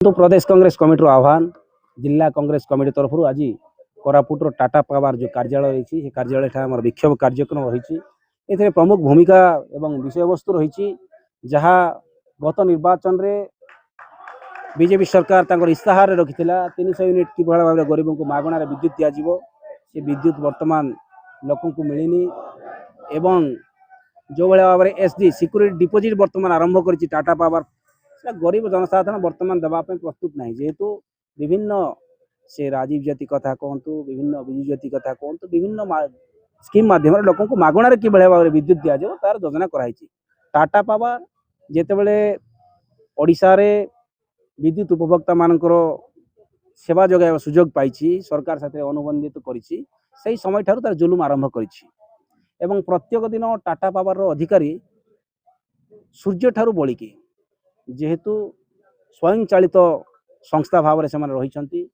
देखो प्रदेश कांग्रेस कमिटी आह्वान जिला कांग्रेस कमिटी तरफ आज कोरापुटर टाटा पावर जो कार्यालय रही है कार्यालय विक्षोभ कार्यक्रम रही प्रमुख भूमिका एवं विषय वस्तु रही जहाँ गत निर्वाचन रे बीजेपी सरकार इस्ताहार रखी 300 यूनिट कि भाव में गरीब को मागणार विद्युत दिज्व से विद्युत वर्तमान लोक को मिलनी एवं जो भाव में एसडी सिक्यूरिटी डिपोजिट वर्तमान आरंभ कर टाटा पावर गरीब जनसाधारण वर्तमान देवाई प्रस्तुत ना जेहेतु विभिन्न से राजीव ज्योति कथा कहतु विभिन्न विजु ज्योति कथा कहतु विभिन्न स्कीम माध्यम लोक को मागणार कि भाव में विद्युत दिज्व तार योजना कराई टाटा पावर जितेबले ओडिशा रे विद्युत उपभोक्ता मानकर सेवा जगह सुजोग पाई सरकार साथ अनुबंधित करी समय ठार तार जुलुम आरंभ कर प्रत्येक दिन टाटा पावर अधिकारी सूर्य ठारू बलिकी जेहेतु स्वयं चालित संस्था भाव से रही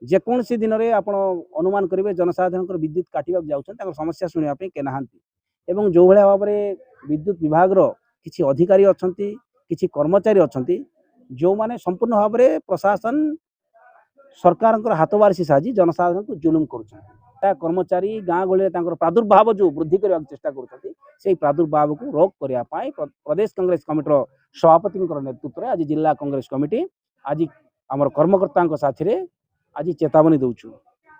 जेकोसी दिन में आप अनुमान करेंगे जनसाधारण विद्युत काटा जाऊँ समस्या शुणापी के नहांती जो भाव में विद्युत विभाग किसी अधिकारी अच्छा किसी कर्मचारी अच्छा जो माने संपूर्ण भाव में प्रशासन सरकार हाथ बारिश साजी जनसाधारण को जुलुम कर कर्मचारी गाँ गली प्रादुर्भाव जो वृद्धि करने चेष्टा कर प्रादुर्भाव को रोक करने प्रदेश कांग्रेस कमिटी सभापति नेतृत्व में आज जिला कांग्रेस कमिटी आज आम कर्मकर्ता साथी आज चेतावनी दौचु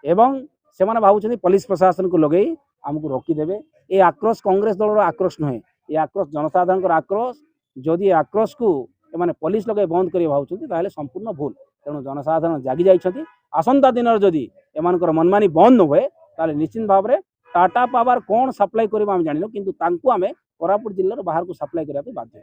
एवं से भावुं पुलिस प्रशासन को लगे आमको रोकीदेवे ये आक्रोश कांग्रेस दल आक्रोश नुहे ये आक्रोश जनसाधारण आक्रोश जदि आक्रोश को एमाने पुलिस लगे बंद कर भावुं संपूर्ण भूल तेणु जनसाधारण जागी जाइछथि आसंता दिन जदि एमानकर मनमानी बंद न हुए ताले निश्चित भाव में टाटा पावर कौन सप्लाई करें आम जान किंतु तांको आमे कोरापुट जिल्लार बाहर को सप्लाई करने बाध्य।